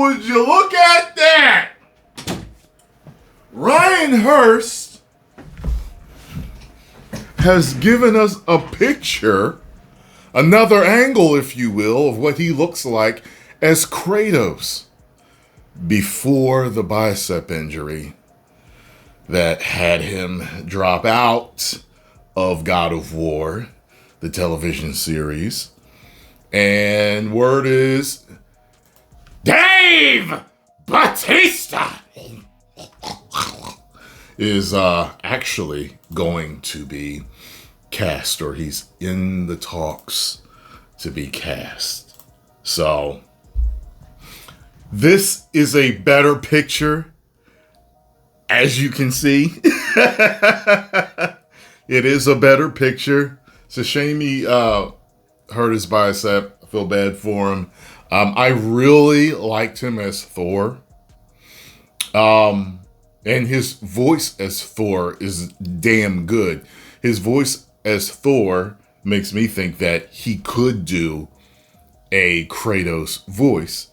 would you look at that? Ryan Hurst has given us a picture, another angle, if you will, of what he looks like as Kratos before the bicep injury that had him drop out of God of War, the television series. And word is Dave Bautista is actually going to be cast, or he's in the talks to be cast. So this is a better picture, as you can see. It is a better picture. It's a shame he hurt his bicep. I feel bad for him. I really liked him as Thor. And his voice as Thor is damn good. His voice as Thor makes me think that he could do a Kratos voice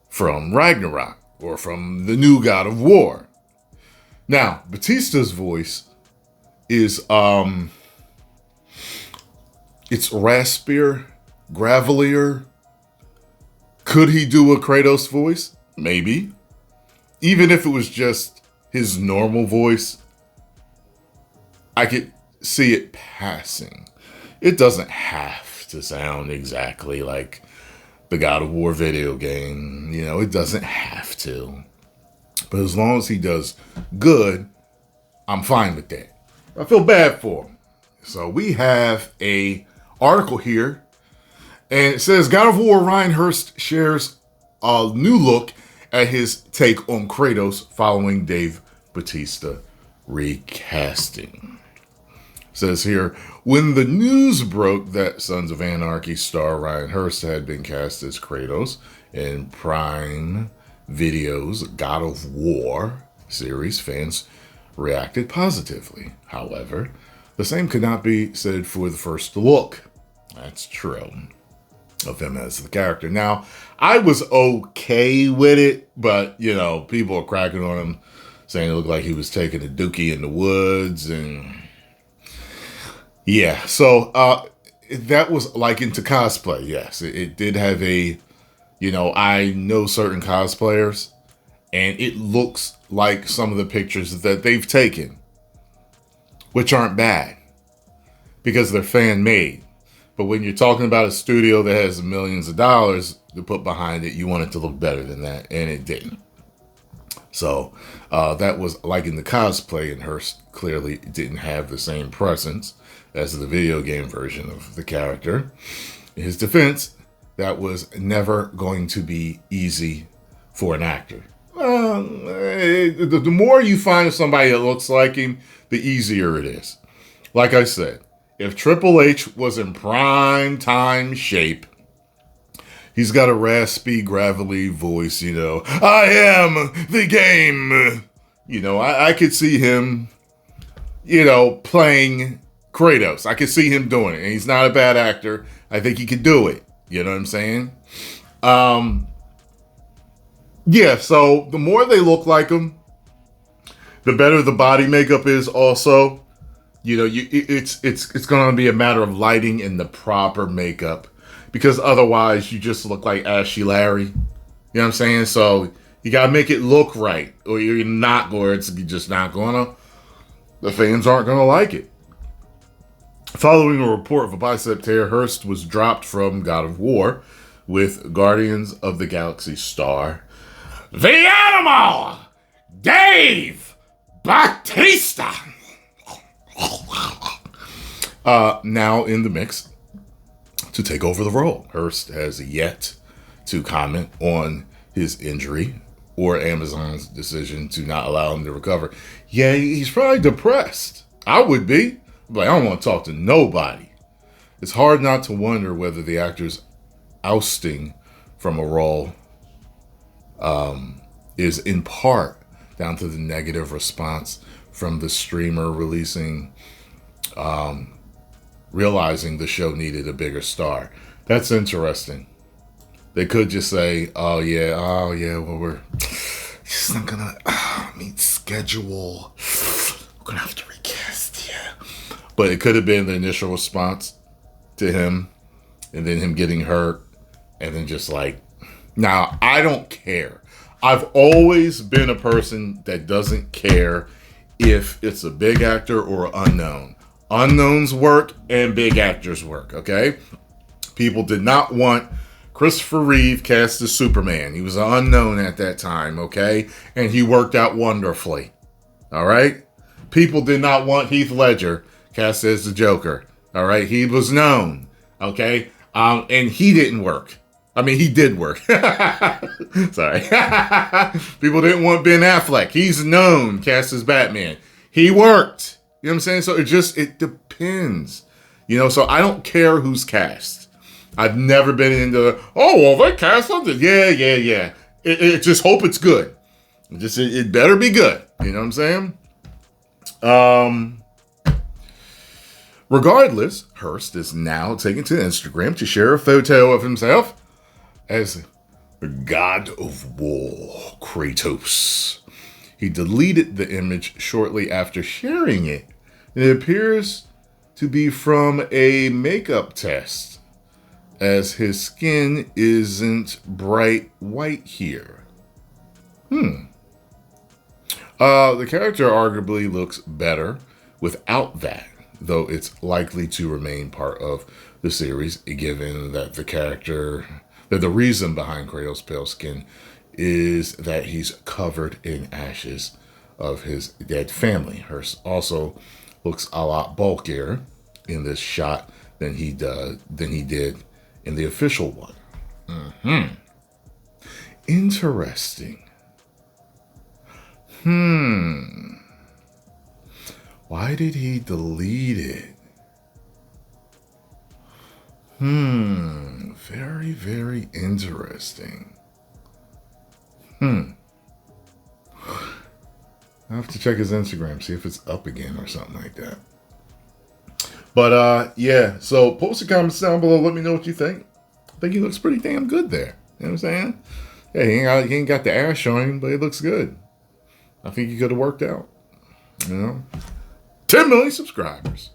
from Ragnarok or from the new God of War. Now, Batista's voice is it's raspier, gravelier. Could he do a Kratos voice? Maybe. Even if it was just his normal voice, I could see it passing. It doesn't have to sound exactly like the God of War video game. You know, it doesn't have to. But as long as he does good, I'm fine with that. I feel bad for him. So we have a article here, and it says God of War Ryan Hurst shares a new look at his take on Kratos following Dave Bautista recasting. It says here, when the news broke that Sons of Anarchy star Ryan Hurst had been cast as Kratos in Prime Video's God of War series, fans reacted positively. However, the same could not be said for the first look. That's true. Of him as the character. Now, I was okay with it, but, you know, people are cracking on him, saying it looked like he was taking a dookie in the woods, and yeah, so that was like into cosplay. Yes, it did have a, you know, I know certain cosplayers, and it looks like some of the pictures that they've taken, which aren't bad because they're fan made. But when you're talking about a studio that has millions of dollars to put behind it, you want it to look better than that, and it didn't. So that was like in the cosplay, and Hurst clearly didn't have the same presence as the video game version of the character. In his defense, that was never going to be easy for an actor. The more you find somebody that looks like him, the easier it is. Like I said, if Triple H was in prime time shape, he's got a raspy, gravelly voice, you know. I am the game. You know, I could see him, you know, playing Kratos. I could see him doing it. And he's not a bad actor. I think he could do it. You know what I'm saying? Yeah, so the more they look like him, the better the body makeup is also. You know, it's going to be a matter of lighting and the proper makeup, because otherwise you just look like Ashy Larry. You know what I'm saying? So you got to make it look right, or you're not, or it's just not going to, the fans aren't going to like it. Following a report of a bicep tear, Hurst was dropped from God of War with Guardians of the Galaxy star, the Animal, Dave Bautista. Now in the mix to take over the role. Hurst has yet to comment on his injury or Amazon's decision to not allow him to recover. Yeah, he's probably depressed. I would be. But I don't want to talk to nobody. It's hard not to wonder whether the actor's ousting from a role is in part down to the negative response from the streamer realizing the show needed a bigger star. That's interesting. They could just say, oh yeah, well, we're just not gonna meet schedule. We're gonna have to recast, yeah. But it could have been the initial response to him, and then him getting hurt, and then just like, now, I don't care. I've always been a person that doesn't care if it's a big actor or unknown. Unknowns work and big actors work, okay? People did not want Christopher Reeve cast as Superman. He was an unknown at that time, okay? And he worked out wonderfully, all right? People did not want Heath Ledger cast as the Joker, all right? He was known, okay? And he didn't work. I mean, he did work. Sorry. People didn't want Ben Affleck. He's known cast as Batman. He worked. You know what I'm saying? So it depends. You know, so I don't care who's cast. I've never been into, oh, well, they cast something. Yeah. Just hope it's good. It better be good. You know what I'm saying? Regardless, Hurst is now taken to Instagram to share a photo of himself as the God of War, Kratos. He deleted the image shortly after sharing it. It appears to be from a makeup test, as his skin isn't bright white here. The character arguably looks better without that, though it's likely to remain part of the series, given that the reason behind Kratos' pale skin is that he's covered in ashes of his dead family. Hurst also looks a lot bulkier in this shot than he did in the official one. Interesting. Why did he delete it? Very, very interesting. I have to check his Instagram, see if it's up again or something like that. But yeah, so post your comments down below. Let me know what you think. I think he looks pretty damn good there. You know what I'm saying? Yeah, he ain't got the ass showing, but he looks good. I think he could have worked out. You know? 10 million subscribers.